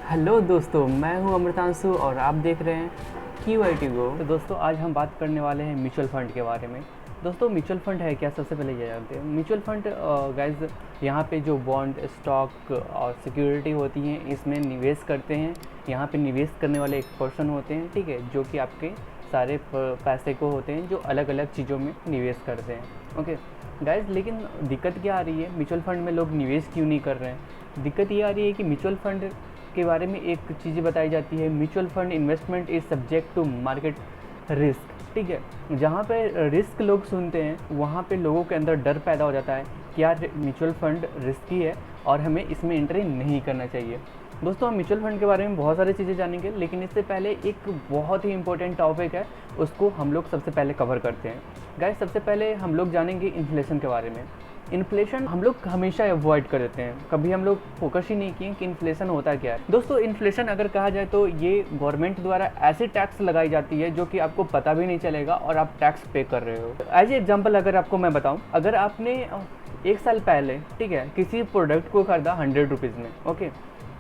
Hello दोस्तों, मैं हूं अमृतांशु और आप देख रहे हैं QIT गो। तो दोस्तों आज हम बात करने वाले हैं म्यूचुअल फ़ंड के बारे में। दोस्तों म्यूचुअल फ़ंड है क्या, सबसे पहले ये जानते हैं। म्यूचुअल फ़ंड गाइज यहाँ पे जो बॉन्ड, स्टॉक और सिक्योरिटी होती हैं इसमें निवेश करते हैं। यहाँ पे निवेश करने वाले एक पर्सन होते हैं, ठीक है, जो कि आपके सारे पैसे को होते हैं जो अलग अलग चीज़ों में निवेश करते हैं। ओके गाइज, लेकिन दिक्कत क्या आ रही है, म्यूचुअल फ़ंड में लोग निवेश क्यों नहीं कर रहे हैं। दिक्कत ये आ रही है कि म्यूचुअल फ़ंड के बारे में एक चीज़ बताई जाती है, mutual fund investment is subject to market risk. ठीक है, जहाँ पे रिस्क लोग सुनते हैं वहाँ पे लोगों के अंदर डर पैदा हो जाता है कि यार म्यूचुअल फंड रिस्की है और हमें इसमें एंट्री नहीं करना चाहिए। दोस्तों हम म्यूचुअल फंड के बारे में बहुत सारी चीज़ें जानेंगे, लेकिन इससे पहले एक बहुत ही इंपॉर्टेंट टॉपिक है, उसको हम लोग सबसे पहले कवर करते हैं। गाइस सबसे पहले हम लोग जानेंगे इन्फ्लेशन के बारे में। इन्फ्लेशन हम लोग हमेशा अवॉइड कर देते हैं, कभी हम लोग फोकस ही नहीं किए कि इन्फ्लेशन होता क्या है। दोस्तों इन्फ्लेशन अगर कहा जाए तो ये गवर्नमेंट द्वारा ऐसी टैक्स लगाई जाती है जो कि आपको पता भी नहीं चलेगा और आप टैक्स पे कर रहे हो। एज एग्जाम्पल अगर आपको मैं बताऊं, अगर आपने एक साल पहले, ठीक है, किसी प्रोडक्ट को खरीदा 100 रुपीज़ में, ओके,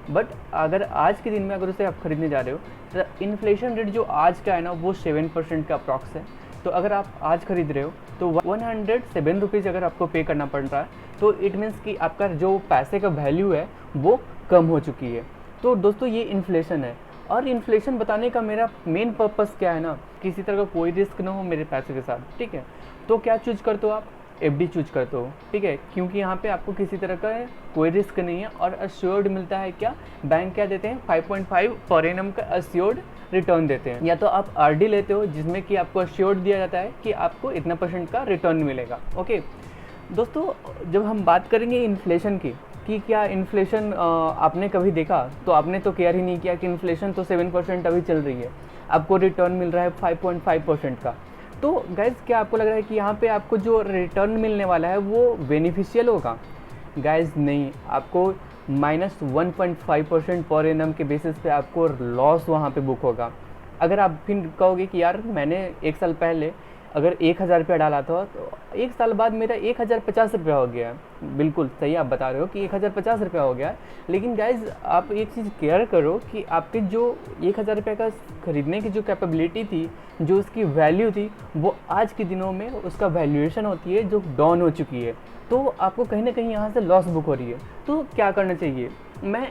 बट अगर आज के दिन में अगर उसे आप खरीदने जा रहे हो तो इन्फ्लेशन रेट जो आज का है ना वो 7% का अप्रॉक्स है। तो अगर आप आज खरीद रहे हो तो 107 रुपीज़ अगर आपको पे करना पड़ रहा है तो इट मीन्स कि आपका जो पैसे का वैल्यू है वो कम हो चुकी है। तो दोस्तों ये इन्फ्लेशन है। और इन्फ्लेशन बताने का मेरा मेन पर्पस क्या है ना, किसी तरह का कोई रिस्क ना हो मेरे पैसे के साथ, ठीक है। तो क्या चूज करते हो आप, FD चूज करते हो, ठीक है, क्योंकि यहाँ पे आपको किसी तरह का कोई रिस्क नहीं है और अश्योर्ड मिलता है। क्या बैंक क्या देते हैं, 5.5 पर एनम का अश्योर्ड रिटर्न देते हैं। या तो आप RD लेते हो जिसमें कि आपको अश्योर्ड दिया जाता है कि आपको इतना % का रिटर्न मिलेगा। ओके दोस्तों, जब हम बात करेंगे इन्फ्लेशन की कि क्या इन्फ्लेशन आपने कभी देखा, तो आपने तो केयर ही नहीं किया कि इन्फ्लेशन तो 7% अभी चल रही है, आपको रिटर्न मिल रहा है 5.5% का। तो गाइज़ क्या आपको लग रहा है कि यहाँ पे आपको जो रिटर्न मिलने वाला है वो बेनिफिशियल होगा? गाइज़ नहीं, आपको -1.5% पर एनम के बेसिस पे आपको लॉस वहाँ पे बुक होगा। अगर आप फिर कहोगे कि यार मैंने एक साल पहले अगर 1000 रुपया डाला था तो एक साल बाद मेरा 1050 रुपया हो गया। बिल्कुल सही आप बता रहे हो कि 1050 रुपया हो गया, लेकिन गाइज आप एक चीज़ केयर करो कि आपके जो 1000 रुपये का खरीदने की जो कैपेबिलिटी थी, जो उसकी वैल्यू थी, वो आज के दिनों में उसका वैल्यूएशन होती है जो डाउन हो चुकी है। तो आपको कहीं ना कहीं यहाँ से लॉस बुक हो रही है। तो क्या करना चाहिए, मैं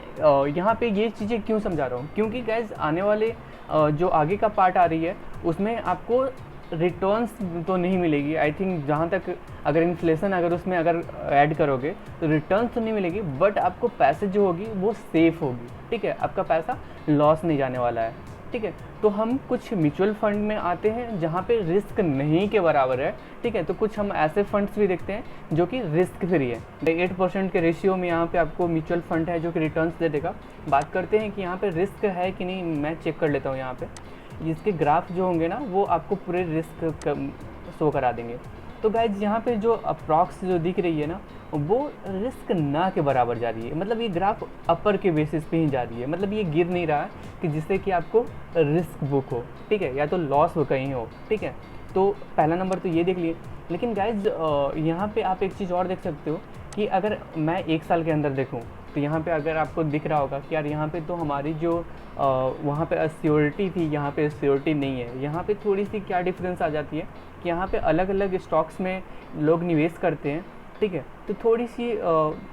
यहाँ पे ये चीज़ें क्यों समझा रहा हूँ, क्योंकि गाइज आने वाले जो आगे का पार्ट आ रही है उसमें आपको रिटर्न्स तो नहीं मिलेगी। आई थिंक जहाँ तक अगर इन्फ्लेशन अगर उसमें अगर ऐड करोगे तो रिटर्न्स तो नहीं मिलेगी, बट आपको पैसे जो होगी वो सेफ होगी, ठीक है, आपका पैसा लॉस नहीं जाने वाला है, ठीक है। तो हम कुछ म्यूचुअल फंड में आते हैं जहाँ पे रिस्क नहीं के बराबर है, ठीक है। तो कुछ हम ऐसे फंड्स भी देखते हैं जो कि रिस्क फ्री है। 8% के रेशियो में यहाँ पे आपको म्यूचुअल फंड है जो कि रिटर्न्स दे देगा। बात करते हैं कि यहाँ पे रिस्क है कि नहीं, मैं चेक कर लेता हूँ। यहाँ पे इसके ग्राफ जो होंगे ना वो आपको पूरे रिस्क शो करा देंगे। तो गाइज यहाँ पे जो अप्रॉक्स जो दिख रही है ना वो रिस्क ना के बराबर जा रही है, मतलब ये ग्राफ अपर के बेसिस पे ही जा रही है, मतलब ये गिर नहीं रहा है कि जिससे कि आपको रिस्क बुक हो, ठीक है, या तो लॉस हो कहीं हो, ठीक है। तो पहला नंबर तो ये देख लिए। लेकिन गाइज यहाँ पे आप एक चीज़ और देख सकते हो कि अगर मैं एक साल के अंदर देखूँ तो यहाँ पे अगर आपको दिख रहा होगा कि यार यहाँ पे तो हमारी जो वहाँ पे अश्योरिटी थी, यहाँ पे अश्योरिटी नहीं है। यहाँ पे थोड़ी सी क्या डिफरेंस आ जाती है कि यहाँ पे अलग अलग स्टॉक्स में लोग निवेश करते हैं, ठीक है, तो थोड़ी सी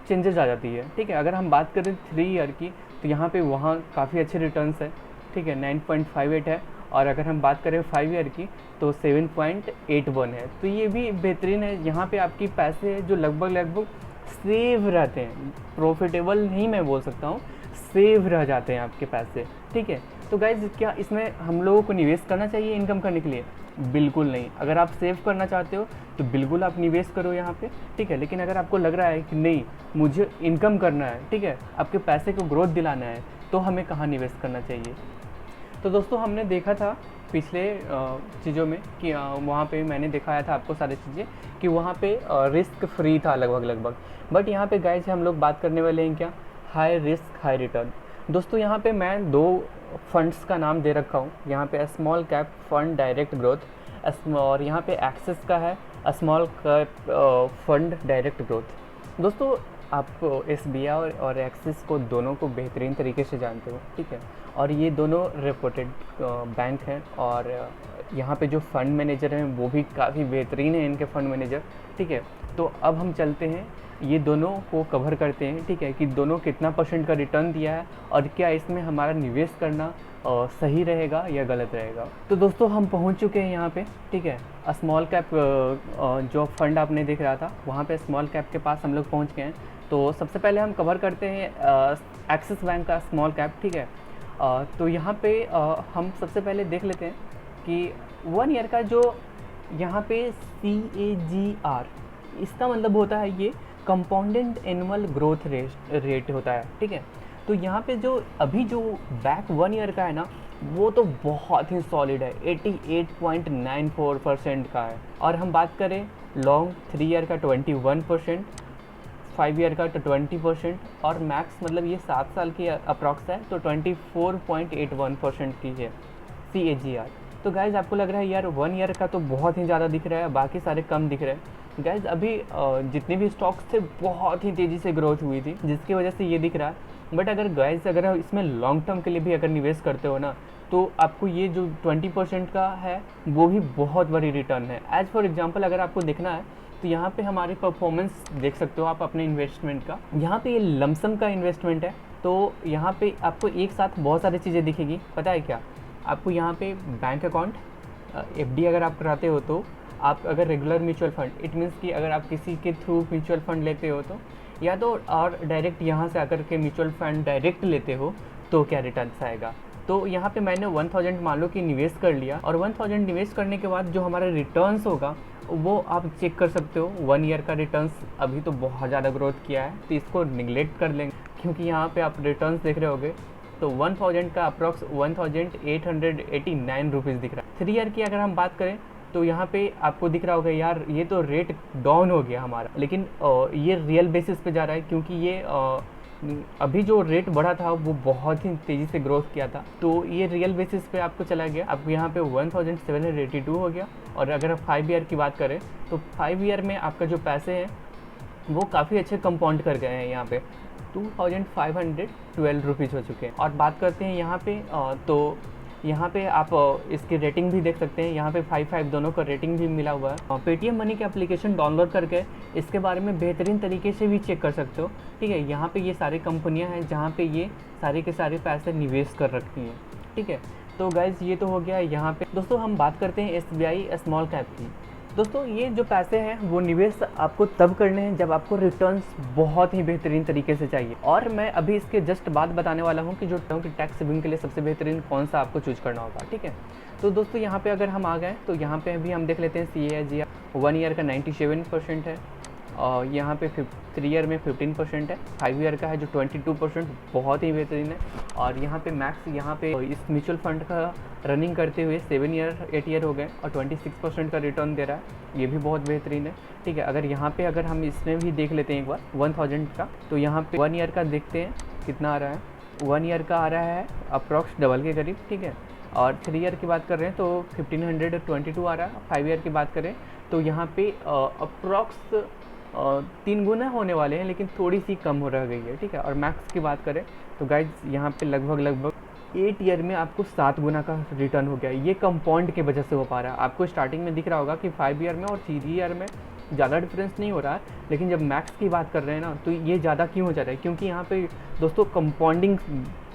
चेंजेस आ जाती है, ठीक है। अगर हम बात करें 3 ईयर की तो यहाँ पे वहाँ काफ़ी अच्छे रिटर्न्स है, ठीक है, 9.58 है। और अगर हम बात करें 5 ईयर की तो 7.81 है। तो ये भी बेहतरीन है। यहाँ पे आपकी पैसे जो लगभग सेव रहते हैं, प्रॉफिटेबल नहीं मैं बोल सकता हूँ, सेव रह जाते हैं आपके पैसे, ठीक है। तो गाइज क्या इसमें हम लोगों को निवेश करना चाहिए इनकम करने के लिए? बिल्कुल नहीं। अगर आप सेव करना चाहते हो तो बिल्कुल आप निवेश करो यहाँ पे, ठीक है। लेकिन अगर आपको लग रहा है कि नहीं मुझे इनकम करना है, ठीक है, आपके पैसे को ग्रोथ दिलाना है, तो हमें कहाँ निवेश करना चाहिए? तो दोस्तों हमने देखा था पिछले चीज़ों में कि वहाँ पे मैंने दिखाया था आपको सारी चीज़ें कि वहाँ पे रिस्क फ्री था लगभग। बट यहाँ पे गाइस हम लोग बात करने वाले हैं क्या, हाई रिस्क हाई रिटर्न। दोस्तों यहाँ पे मैं 2 फंड्स का नाम दे रखा हूँ। यहाँ पे small cap fund direct growth और यहाँ पे एक्सिस का है small cap fund direct growth. दोस्तों आप SBI और एक्सिस को दोनों को बेहतरीन तरीके से जानते हो, ठीक है। और ये दोनों रेपुटेड बैंक हैं, और यहाँ पे जो फ़ंड मैनेजर हैं वो भी काफ़ी बेहतरीन है इनके फ़ंड मैनेजर, ठीक है। तो अब हम चलते हैं, ये दोनों को कवर करते हैं, ठीक है, कि दोनों कितना % का रिटर्न दिया है और क्या इसमें हमारा निवेश करना सही रहेगा या गलत रहेगा। तो दोस्तों हम पहुंच चुके हैं यहाँ पे, ठीक है। स्मॉल कैप जो फंड आपने देख रहा था वहाँ पे स्मॉल कैप के पास हम लोग पहुँच गए हैं। तो सबसे पहले हम कवर करते हैं एक्सिस बैंक का स्मॉल कैप, ठीक है। तो यहाँ पे हम सबसे पहले देख लेते हैं कि 1 ईयर का जो यहाँ पे CAGR, इसका मतलब होता है ये कंपाउंडेड एनुअल ग्रोथ रेट होता है, ठीक है। तो यहाँ पे जो अभी जो बैक 1 ईयर का है ना, वो तो बहुत ही सॉलिड है, 88.94% का है। और हम बात करें लॉन्ग 3 ईयर का 21%, 5 ईयर का तो 20%, और मैक्स मतलब ये 7 साल की अप्रॉक्स है तो 24.81% की है CAGR। तो गाइज़ आपको लग रहा है यार 1 ईयर का तो बहुत ही ज़्यादा दिख रहा है, बाकी सारे कम दिख रहे हैं। गाइज़ अभी जितने भी स्टॉक्स थे बहुत ही तेज़ी से ग्रोथ हुई थी, जिसकी वजह से ये दिख रहा है। बट अगर गाइज़ अगर इसमें लॉन्ग टर्म के लिए भी अगर निवेश करते हो ना, तो आपको ये जो 20% का है वो भी बहुत बड़ी रिटर्न है। एज फॉर एग्जांपल अगर आपको देखना है तो यहाँ पे हमारी परफॉर्मेंस देख सकते हो आप अपने इन्वेस्टमेंट का। यहाँ पे ये लमसम का इन्वेस्टमेंट है, तो यहाँ पे आपको एक साथ बहुत सारी चीज़ें दिखेगी। पता है क्या, आपको यहाँ पे बैंक अकाउंट, FD अगर आप कराते हो तो आप अगर regular mutual fund, it means कि अगर आप किसी के थ्रू म्यूचुअल फंड लेते हो तो, या तो और डायरेक्ट यहाँ से आकर के म्यूचुअल फंड डायरेक्ट लेते हो तो क्या रिटर्न्स आएगा। तो यहाँ पे मैंने 1000 मान लो कि निवेश कर लिया, और 1000 निवेश करने के बाद जो हमारा रिटर्न्स होगा वो आप चेक कर सकते हो। 1 ईयर का रिटर्न्स अभी तो बहुत ज़्यादा ग्रोथ किया है, तो इसको निगलेक्ट कर लेंगे, क्योंकि यहाँ पे आप रिटर्न्स देख रहे होगे तो 1000 का अप्रॉक्स 1889 रुपीज़ दिख रहा है। 3 ईयर की अगर हम बात करें तो यहाँ पे आपको दिख रहा होगा यार ये तो रेट डाउन हो गया हमारा, लेकिन ये रियल बेसिस पे जा रहा है, क्योंकि ये अभी जो रेट बढ़ा था वो बहुत ही तेज़ी से ग्रोथ किया था, तो ये रियल बेसिस पे आपको चला गया। आपको यहाँ पे 1782 हो गया। और अगर 5 ईयर की बात करें तो 5 ईयर में आपका जो पैसे हैं वो काफ़ी अच्छे कंपाउंड कर गए हैं, यहाँ पे 2512 रुपीज़ हो चुके हैं। और बात करते हैं यहाँ पे तो यहाँ पे आप इसकी रेटिंग भी देख सकते हैं, यहाँ पे 5 दोनों का रेटिंग भी मिला हुआ है। पेटीएम मनी की एप्लीकेशन डाउनलोड करके इसके बारे में बेहतरीन तरीके से भी चेक कर सकते हो, ठीक है। यहाँ पे ये सारी कंपनियाँ हैं जहाँ पे ये सारे के सारे पैसे निवेश कर रखती हैं, ठीक है। तो गाइज़ ये तो हो गया यहाँ पे। दोस्तों हम बात करते हैं SBI स्मॉल कैप की। दोस्तों ये जो पैसे हैं वो निवेश आपको तब करने हैं जब आपको रिटर्न्स बहुत ही बेहतरीन तरीके से चाहिए, और मैं अभी इसके जस्ट बाद बताने वाला हूँ कि जो टैक्स सेविंग के लिए सबसे बेहतरीन कौन सा आपको चूज करना होगा, ठीक है। तो दोस्तों यहाँ पे अगर हम आ गए तो यहाँ पे अभी हम देख लेते हैं CAGR 1 ईयर का 97% है, और यहाँ पे 3 ईयर में 15% है, 5 ईयर का है जो 22% बहुत ही बेहतरीन है। और यहाँ पे मैक्स यहाँ पे इस म्यूचुअल फंड का रनिंग करते हुए 7 ईयर 8 ईयर हो गए और 26% का रिटर्न दे रहा है, ये भी बहुत बेहतरीन है, ठीक है। अगर यहाँ पे अगर हम इसमें भी देख लेते हैं एक बार 1000 का, तो यहाँ पे 1 ईयर का देखते हैं कितना आ रहा है। 1 ईयर का आ रहा है अप्रॉक्स डबल के करीब, ठीक है। और 3 ईयर की बात कर रहे हैं तो 1522 आ रहा है। 5 ईयर की बात करें तो यहाँ पे अप्रॉक्स 3 गुना होने वाले हैं, लेकिन थोड़ी सी कम हो रह गई है, ठीक है। और मैक्स की बात करें तो गाइज यहाँ पे लगभग 8 ईयर में आपको 7 गुना का रिटर्न हो गया। ये कंपाउंड की वजह से हो पा रहा है। आपको स्टार्टिंग में दिख रहा होगा कि 5 ईयर में और 3 ईयर में ज़्यादा डिफरेंस नहीं हो रहा है, लेकिन जब मैक्स की बात कर रहे हैं ना तो ये ज़्यादा क्यों हो जा रहा है, क्योंकि यहाँ पे दोस्तों कंपाउंडिंग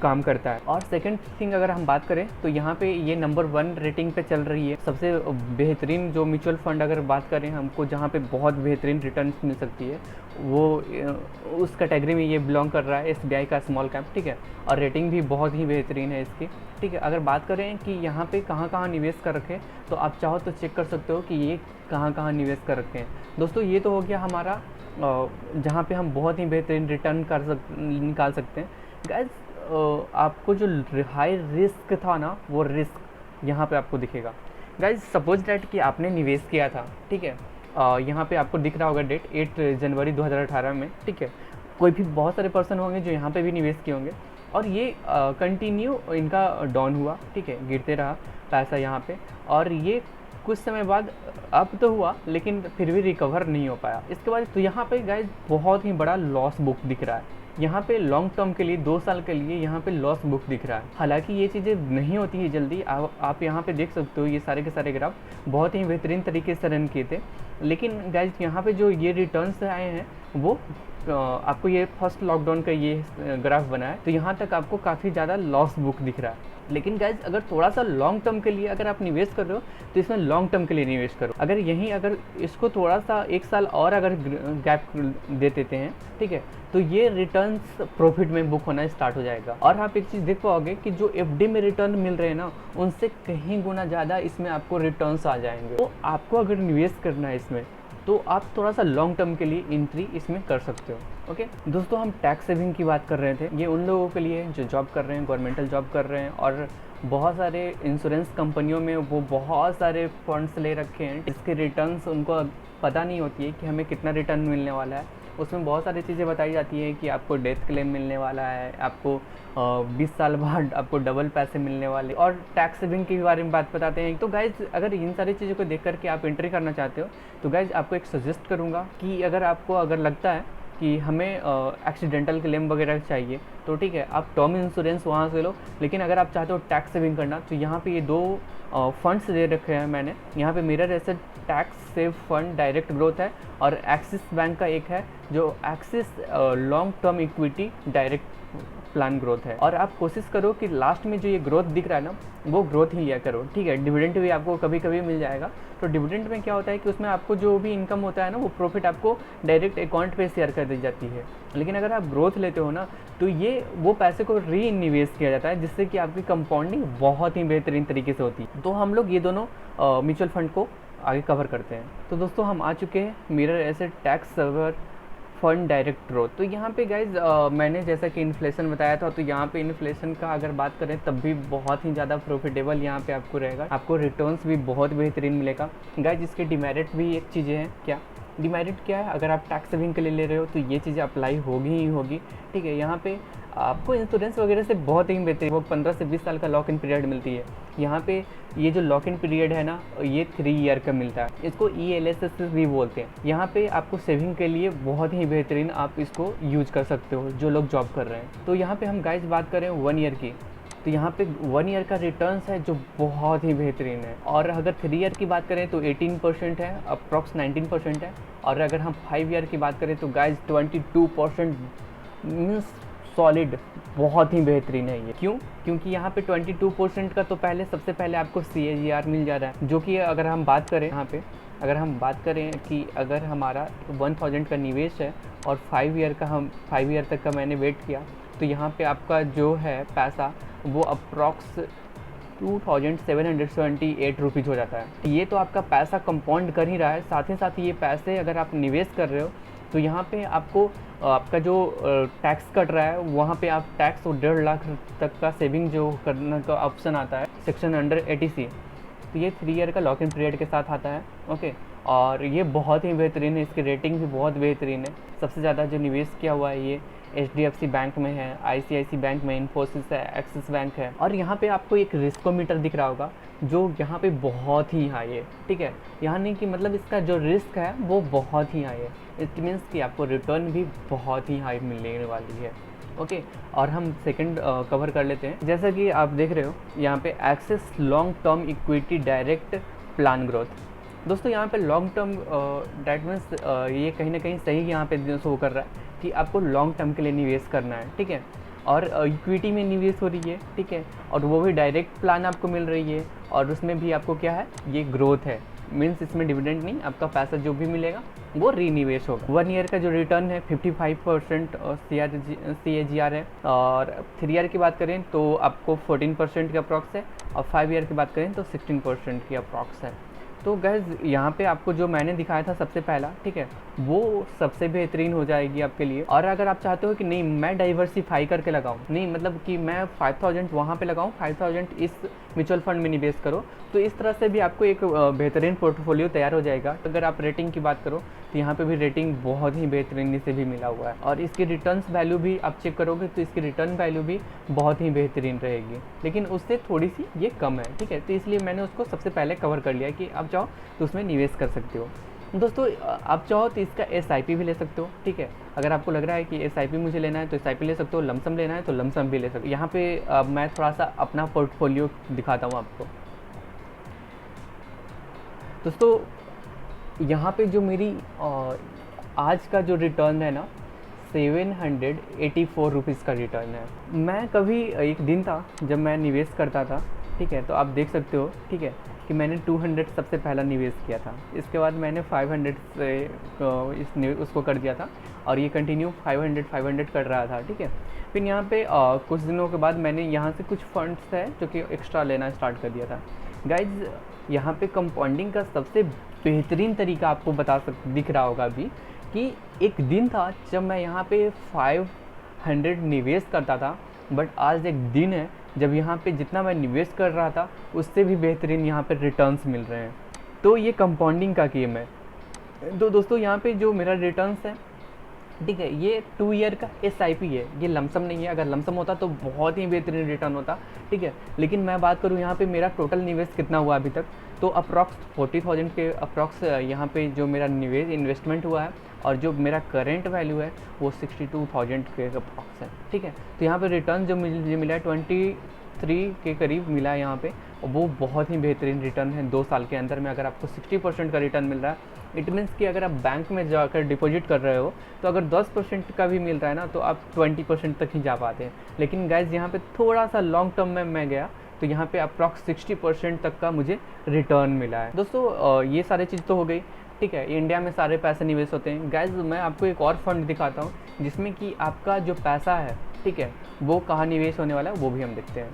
काम करता है। और सेकंड थिंग अगर हम बात करें तो यहाँ पे ये नंबर 1 रेटिंग पे चल रही है। सबसे बेहतरीन जो म्यूचुअल फंड अगर बात करें हमको जहाँ पे बहुत बेहतरीन रिटर्न मिल सकती है, वो उस कैटेगरी में ये बिलोंग कर रहा है SBI का स्मॉल कैप, ठीक है। और रेटिंग भी बहुत ही बेहतरीन है इसकी, ठीक है। अगर बात करें कि यहाँ पे कहाँ निवेश कर रखे तो आप चाहो तो चेक कर सकते हो कि ये कहाँ निवेश कर रखे हैं। दोस्तों ये तो हो गया हमारा जहाँ पे हम बहुत ही बेहतरीन रिटर्न निकाल सकते हैं। गाइस आपको जो हाई रिस्क था ना, वो रिस्क यहाँ पे आपको दिखेगा। गाइस सपोज डैट कि आपने निवेश किया था, ठीक है। यहाँ पे आपको दिख रहा होगा डेट 8 जनवरी 2018 में, ठीक है। कोई भी बहुत सारे पर्सन होंगे जो यहाँ पे भी निवेश किए होंगे, और ये कंटिन्यू इनका डाउन हुआ, ठीक है, गिरते रहा पैसा यहाँ पे। और ये कुछ समय बाद अप तो हुआ लेकिन फिर भी रिकवर नहीं हो पाया। इसके बाद तो यहाँ पे गाइज बहुत ही बड़ा लॉस बुक दिख रहा है। यहाँ पे लॉन्ग टर्म के लिए 2 साल के लिए यहाँ पे लॉस बुक दिख रहा है। हालांकि ये चीज़ें नहीं होती है जल्दी। आप यहाँ पे देख सकते हो ये सारे के सारे ग्राफ बहुत ही बेहतरीन तरीके से रन किए थे। लेकिन गाइज यहाँ पे जो ये रिटर्न्स आए हैं वो आपको ये फर्स्ट लॉकडाउन का ये ग्राफ बना है, तो यहाँ तक आपको काफ़ी ज़्यादा लॉस बुक दिख रहा है। लेकिन गाइज अगर थोड़ा सा लॉन्ग टर्म के लिए अगर आप निवेश कर रहे हो तो इसमें लॉन्ग टर्म के लिए निवेश करो। अगर इसको थोड़ा सा 1 साल और अगर गैप दे देते हैं, ठीक है, तो ये रिटर्न्स प्रॉफिट में बुक होना स्टार्ट हो जाएगा। और आप एक चीज़ देख पाओगे कि जो एफडी में रिटर्न मिल रहे हैं ना, उनसे कहीं गुना ज़्यादा इसमें आपको रिटर्न्स आ जाएंगे। तो आपको अगर निवेश करना है इसमें तो आप थोड़ा सा लॉन्ग टर्म के लिए एंट्री इसमें कर सकते हो। ओके दोस्तों, हम टैक्स सेविंग की बात कर रहे थे। ये उन लोगों के लिए जो जॉब कर रहे हैं, गवर्नमेंटल जॉब कर रहे हैं और बहुत सारे इंश्योरेंस कंपनियों में वो बहुत सारे फंड्स ले रखे हैं। इसके रिटर्न्स उनको पता नहीं होती है कि हमें कितना रिटर्न मिलने वाला है। उसमें बहुत सारी चीज़ें बताई जाती हैं कि आपको डेथ क्लेम मिलने वाला है, आपको 20 साल बाद आपको डबल पैसे मिलने वाले, और टैक्स सेविंग के बारे में बात बताते हैं। तो गाइज अगर इन सारी चीज़ों को देख करके आप एंट्री करना चाहते हो तो गाइज आपको एक सजेस्ट करूँगा कि अगर लगता है कि हमें एक्सीडेंटल क्लेम वगैरह चाहिए तो ठीक है, आप टर्म इंश्योरेंस वहाँ से लो। लेकिन अगर आप चाहते हो टैक्स सेविंग करना तो यहाँ पे ये 2 फंड्स दे रखे हैं मैंने। यहाँ पे mirror asset tax save fund direct growth है, और एक्सिस बैंक का एक है जो axis long term equity direct plan growth है। और आप कोशिश करो कि लास्ट में जो ये ग्रोथ दिख रहा है ना, वो ग्रोथ ही लिया करो, ठीक है। डिविडेंड भी आपको कभी कभी मिल जाएगा। तो डिविडेंड में क्या होता है कि उसमें आपको जो भी इनकम होता है ना, वो प्रॉफिट आपको डायरेक्ट अकाउंट पे शेयर कर दी जाती है। लेकिन अगर आप ग्रोथ लेते हो ना, तो ये वो पैसे को री इन्वेस्ट किया जाता है, जिससे कि आपकी कंपाउंडिंग बहुत ही बेहतरीन तरीके से होती है। तो हम लोग ये दोनों म्यूचुअल फंड को आगे कवर करते हैं। तो दोस्तों हम आ चुके हैं mirror asset tax server fund direct growth. तो यहाँ पे गाइज मैंने जैसा कि इन्फ्लेशन बताया था, तो यहाँ पे इन्फ्लेशन का अगर बात करें तब भी बहुत ही ज़्यादा प्रॉफिटेबल यहाँ पे आपको रहेगा। आपको रिटर्न्स भी बहुत बेहतरीन मिलेगा। गाइज इसके डिमेरिट भी एक चीज़ें हैं। क्या डिमेरिट क्या है? अगर आप टैक्स सेविंग के लिए ले रहे हो तो ये चीज़ें अप्लाई होगी ही होगी, ठीक है। यहाँ पे आपको इंश्योरेंस वगैरह से बहुत ही बेहतरीन वो 15 से 20 साल का लॉक इन पीरियड मिलती है। यहाँ पे ये जो लॉक इन पीरियड है ना, ये 3 ईयर का मिलता है। इसको ELSS भी बोलते हैं। यहाँ पे आपको सेविंग के लिए बहुत ही बेहतरीन आप इसको यूज कर सकते हो, जो लोग जॉब कर रहे हैं। तो यहाँ पे हम गाइज बात करें 1 ईयर की, तो यहाँ पे 1 ईयर का रिटर्न्स है जो बहुत ही बेहतरीन है। और अगर 3 ईयर की बात करें तो 18% है, अप्रॉक्स 19% है। और अगर हम 5 ईयर की बात करें तो गाइज 22% मीन्स सॉलिड, बहुत ही बेहतरीन है ये। क्यों? क्योंकि यहाँ पे 22% का तो सबसे पहले आपको CAGR मिल जा रहा है, जो कि अगर हम बात करें यहाँ पे, अगर हम बात करें कि अगर हमारा 1000 का निवेश है और 5 ईयर तक का मैंने वेट किया, तो यहाँ पे आपका जो है पैसा वो अप्रॉक्स 2778 रुपीज़ हो जाता है। ये तो आपका पैसा कंपाउंड कर ही रहा है। साथ ही साथ ये पैसे अगर आप निवेश कर रहे हो तो यहाँ पे आपको आपका जो टैक्स कट रहा है, वहाँ पे आप टैक्स और 1.5 लाख तक का सेविंग जो करने का ऑप्शन आता है सेक्शन अंडर 80C, तो ये 3 ईयर का लॉक इन पीरियड के साथ आता है। ओके, और ये बहुत ही बेहतरीन है, इसकी रेटिंग भी बहुत बेहतरीन है। सबसे ज़्यादा जो निवेश किया हुआ है ये HDFC बैंक में है, ICICI बैंक में, इन्फोसिस है, एक्सिस बैंक है। और यहाँ पे आपको एक रिस्कोमीटर दिख रहा होगा जो यहाँ पे बहुत ही हाई है, ठीक है। यहाँ नहीं कि मतलब इसका जो रिस्क है वो बहुत ही हाई है, इट मीन्स कि आपको रिटर्न भी बहुत ही हाई मिलने वाली है। ओके, और हम सेकंड कवर कर लेते हैं। जैसा कि आप देख रहे हो यहाँ पे axis long term equity direct plan growth. दोस्तों यहाँ पे लॉन्ग टर्म डेट मीन्स ये कहीं ना कहीं सही यहाँ पे शो कर रहा है कि आपको लॉन्ग टर्म के लिए निवेश करना है, ठीक है। और इक्विटी में निवेश हो रही है, ठीक है, और वो भी डायरेक्ट प्लान आपको मिल रही है, और उसमें भी आपको क्या है, ये ग्रोथ है। मीन्स इसमें डिविडेंड नहीं, आपका पैसा जो भी मिलेगा वो रीनिवेश होगा। 1 ईयर का जो रिटर्न है 55% CAGR है। और 3 ईयर की बात करें तो आपको 14% का अप्रॉक्स है, और 5 ईयर की बात करें तो 16% की अप्रॉक्स है। तो गैस यहाँ पे आपको जो मैंने दिखाया था सबसे पहला, ठीक है, वो सबसे बेहतरीन हो जाएगी आपके लिए। और अगर आप चाहते हो कि नहीं मैं डाइवर्सिफाई करके लगाऊं, नहीं मतलब कि मैं 5000 वहाँ पे लगाऊं, 5000 इस म्यूचुअल फंड में निवेश करो, तो इस तरह से भी आपको एक बेहतरीन पोर्टफोलियो तैयार हो जाएगा। अगर आप रेटिंग की बात करो तो तो यहाँ पे भी रेटिंग बहुत ही बेहतरीनी से भी मिला हुआ है, और इसकी रिटर्न्स वैल्यू भी आप चेक करोगे तो इसकी रिटर्न वैल्यू भी बहुत ही बेहतरीन रहेगी, लेकिन उससे थोड़ी सी ये कम है, ठीक है। तो इसलिए मैंने उसको सबसे पहले कवर कर लिया कि आप चाहो तो उसमें निवेश कर सकते हो। दोस्तों आप चाहो तो इसका SIP भी ले सकते हो, ठीक है। अगर आपको लग रहा है कि SIP मुझे लेना है तो SIP ले सकते हो, लमसम लेना है तो लमसम भी ले सकते हो। यहाँ पे मैं थोड़ा सा अपना पोर्टफोलियो दिखाता हूँ आपको। दोस्तों यहाँ पे जो मेरी आज का जो रिटर्न है ना 784 रुपीज़ का रिटर्न है। मैं कभी एक दिन था जब मैं निवेश करता था, ठीक है, तो आप देख सकते हो, ठीक है, कि मैंने 200 सबसे पहला निवेश किया था, इसके बाद मैंने 500 से उसको कर दिया था, और ये कंटिन्यू 500 कर रहा था, ठीक है। फिर यहाँ पे कुछ दिनों के बाद मैंने यहाँ से कुछ फंड्स है जो कि एक्स्ट्रा लेना स्टार्ट कर दिया था। गाइज यहाँ पे कंपाउंडिंग का सबसे बेहतरीन तरीका आपको दिख रहा होगा अभी, कि एक दिन था जब मैं यहाँ पे 500 निवेश करता था, बट आज एक दिन है जब यहाँ पे जितना मैं निवेश कर रहा था उससे भी बेहतरीन यहाँ पे रिटर्न्स मिल रहे हैं। तो ये कंपाउंडिंग का गेम है। तो दोस्तों यहाँ पे जो मेरा रिटर्न्स है, ठीक है, ये 2 ईयर का SIP है, ये लमसम नहीं है। अगर लमसम होता तो बहुत ही बेहतरीन रिटर्न होता, ठीक है। लेकिन मैं बात करूँ यहाँ पे मेरा टोटल निवेश कितना हुआ अभी तक, तो अप्रॉक्स 40,000 के अप्रॉक्स यहाँ पे जो मेरा निवेश इन्वेस्टमेंट हुआ है, और जो मेरा करेंट वैल्यू है वो 62,000 के अप्रॉक्स है, ठीक है। तो यहाँ पे रिटर्न जो मुझे मिला है 23 के करीब मिला है यहाँ पे, और वो बहुत ही बेहतरीन रिटर्न है 2 साल के अंदर में। अगर आपको 60% का रिटर्न मिल रहा है, इट मीन्स कि अगर आप बैंक में जाकर डिपॉजिट कर रहे हो तो अगर 10% का भी मिल रहा है ना तो आप 20% तक ही जा पाते हैं। लेकिन गाइज यहाँ पे थोड़ा सा लॉन्ग टर्म में मैं गया तो यहाँ पे अप्रॉक्स 60% तक का मुझे रिटर्न मिला है। दोस्तों ये सारी चीज़ तो हो गई, ठीक है, इंडिया में सारे पैसे निवेश होते हैं। गाइज मैं आपको एक और फंड दिखाता हूँ जिसमें कि आपका जो पैसा है, ठीक है, वो कहाँ निवेश होने वाला है वो भी हम देखते हैं।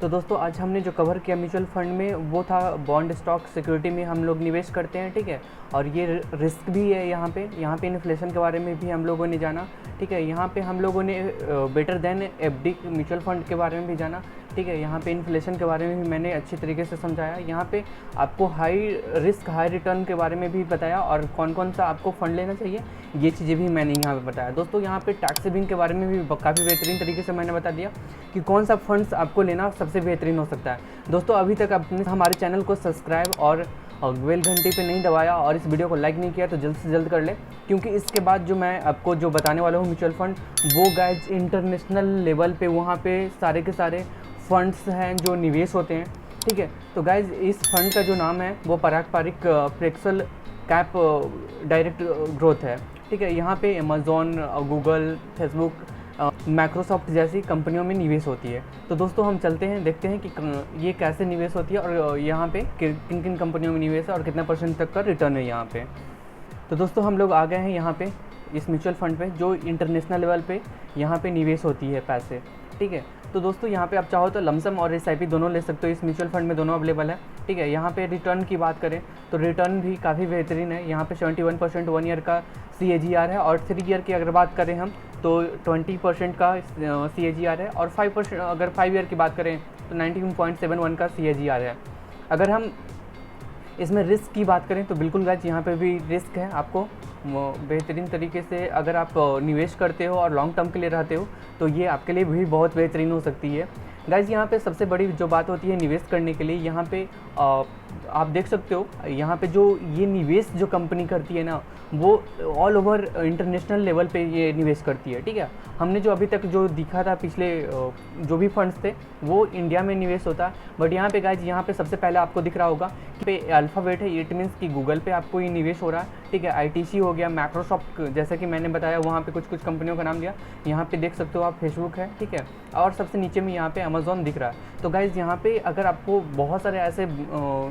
तो दोस्तों आज हमने जो कवर किया म्यूचुअल फंड में वो था बॉन्ड, स्टॉक, सिक्योरिटी में हम लोग निवेश करते हैं, ठीक है। और ये रिस्क भी है यहाँ पे इन्फ्लेशन के बारे में भी हम लोगों ने जाना, ठीक है। यहाँ पे हम लोगों ने better than FD mutual fund के बारे में भी जाना, ठीक है। यहाँ पे इन्फ्लेशन के बारे में भी मैंने अच्छी तरीके से समझाया। यहाँ पे आपको हाई रिस्क हाई रिटर्न के बारे में भी बताया, और कौन कौन सा आपको फ़ंड लेना चाहिए ये चीज़ें भी मैंने यहाँ पे बताया। दोस्तों यहाँ पे टैक्स सेविंग के बारे में भी काफ़ी बेहतरीन तरीके से मैंने बता दिया कि कौन सा फंड्स आपको लेना सबसे बेहतरीन हो सकता है। दोस्तों अभी तक आपने हमारे चैनल को सब्सक्राइब और बेल घंटी पे नहीं दबाया और इस वीडियो को लाइक नहीं किया तो जल्द से जल्द कर ले, क्योंकि इसके बाद जो मैं आपको जो बताने वाला हूँ म्यूचुअल फंड, वो गाइज इंटरनेशनल लेवल पे वहाँ पे सारे के सारे फंड्स हैं जो निवेश होते हैं, ठीक है। तो गाइज इस फंड का जो नाम है वो पारंपरिक प्रेक्सल कैप डायरेक्ट ग्रोथ है, ठीक है। यहाँ पे अमेज़ॉन, गूगल, फेसबुक, माइक्रोसॉफ्ट जैसी कंपनियों में निवेश होती है। तो दोस्तों हम चलते हैं, देखते हैं कि ये कैसे निवेश होती है और यहाँ पे किन किन कंपनियों में निवेश है और कितना % तक का रिटर्न है यहाँ पे। तो दोस्तों हम लोग आ गए हैं यहाँ पे इस म्यूचुअल फंड पे जो इंटरनेशनल लेवल पे यहाँ पे निवेश होती है पैसे, ठीक है। तो दोस्तों यहाँ पे आप चाहो तो लमसम और SIP दोनों ले सकते हो, इस म्यूचुअल फंड में दोनों अवेलेबल है, ठीक है। यहाँ पे रिटर्न की बात करें तो रिटर्न भी काफ़ी बेहतरीन है। यहाँ पे 71% 1 ईयर का CAGR है, और 3 ईयर की अगर बात करें हम तो 20% का CAGR है, और 5% अगर 5 ईयर की बात करें तो 19.71 का CAGR है। अगर हम इसमें रिस्क की बात करें तो बिल्कुल गाइस यहाँ पे भी रिस्क है। आपको बेहतरीन तरीके से अगर आप निवेश करते हो और लॉन्ग टर्म के लिए रहते हो तो ये आपके लिए भी बहुत बेहतरीन हो सकती है। गाइस यहाँ पे सबसे बड़ी जो बात होती है निवेश करने के लिए, यहाँ पे आप देख सकते हो यहाँ पे जो ये निवेश जो कंपनी करती है ना वो ऑल ओवर इंटरनेशनल लेवल पे ये निवेश करती है, ठीक है। हमने जो अभी तक जो दिखा था पिछले जो भी फंड्स थे वो इंडिया में निवेश होता है, बट यहाँ पे गाइज यहाँ पे सबसे पहले आपको दिख रहा होगा कि पे अल्फ़ाबेट है, इट मीन्स कि गूगल पे आपको ये निवेश हो रहा है, ठीक है। ITC हो गया, माइक्रोसॉफ्ट जैसे कि मैंने बताया वहाँ पे कुछ कंपनियों का नाम दिया, यहाँ पे देख सकते हो आप फेसबुक है, ठीक है, और सबसे नीचे में यहाँ पे अमेज़ॉन दिख रहा है। तो गाइज़ यहाँ पे अगर आपको बहुत सारे ऐसे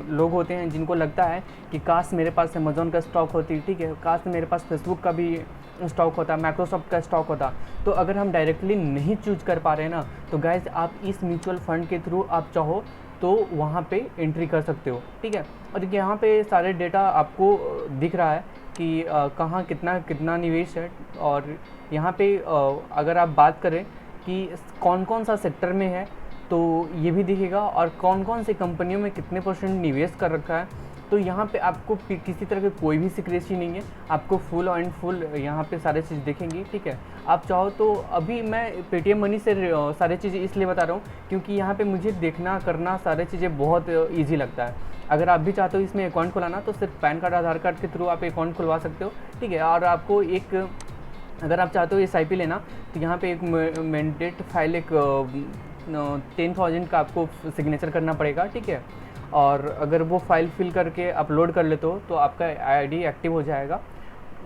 लोग होते हैं जिनको लगता है कि काश मेरे पास अमेज़ॉन का स्टॉक होती, ठीक है, काश मेरे पास फेसबुक का भी स्टॉक होता, माइक्रोसॉफ्ट का स्टॉक होता, तो अगर हम डायरेक्टली नहीं चूज कर पा रहे हैं ना तो गाइज़ आप इस म्यूचुअल फंड के थ्रू आप चाहो तो वहाँ पे एंट्री कर सकते हो, ठीक है। और यहाँ पे सारे डेटा आपको दिख रहा है कि कहाँ कितना निवेश है, और यहाँ पे अगर आप बात करें कि कौन कौन सा सेक्टर में है तो ये भी दिखेगा, और कौन कौन सी कंपनियों में कितने % निवेश कर रखा है तो यहाँ पे आपको किसी तरह की कोई भी सिक्रेसी नहीं है, आपको फुल एंड फुल यहाँ पे सारी चीज़ दिखेंगी, ठीक है। आप चाहो तो अभी मैं पेटीएम मनी से सारी चीज़ें इसलिए बता रहा हूँ क्योंकि यहाँ पे मुझे देखना करना सारी चीज़ें बहुत ईजी लगता है। अगर आप भी चाहते हो इसमें अकाउंट खुलाना तो सिर्फ पैन कार्ड आधार कार्ड के थ्रू आप अकाउंट खुलवा सकते हो, ठीक है। और आपको एक, अगर आप चाहते हो SIP लेना तो यहाँ पे एक मैंडेट फाइल, एक 10,000 का आपको सिग्नेचर करना पड़ेगा, ठीक है। और अगर वो फाइल फिल करके अपलोड कर लेते हो तो आपका ID एक्टिव हो जाएगा।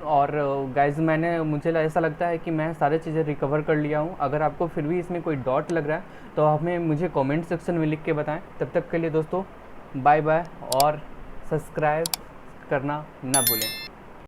और गाइज मुझे ऐसा लगता है कि मैं सारी चीज़ें रिकवर कर लिया हूँ। अगर आपको फिर भी इसमें कोई डाउट लग रहा है तो हमें मुझे कमेंट सेक्शन में लिख के बताएं। तब तक के लिए दोस्तों बाय बाय, और सब्सक्राइब करना ना भूलें।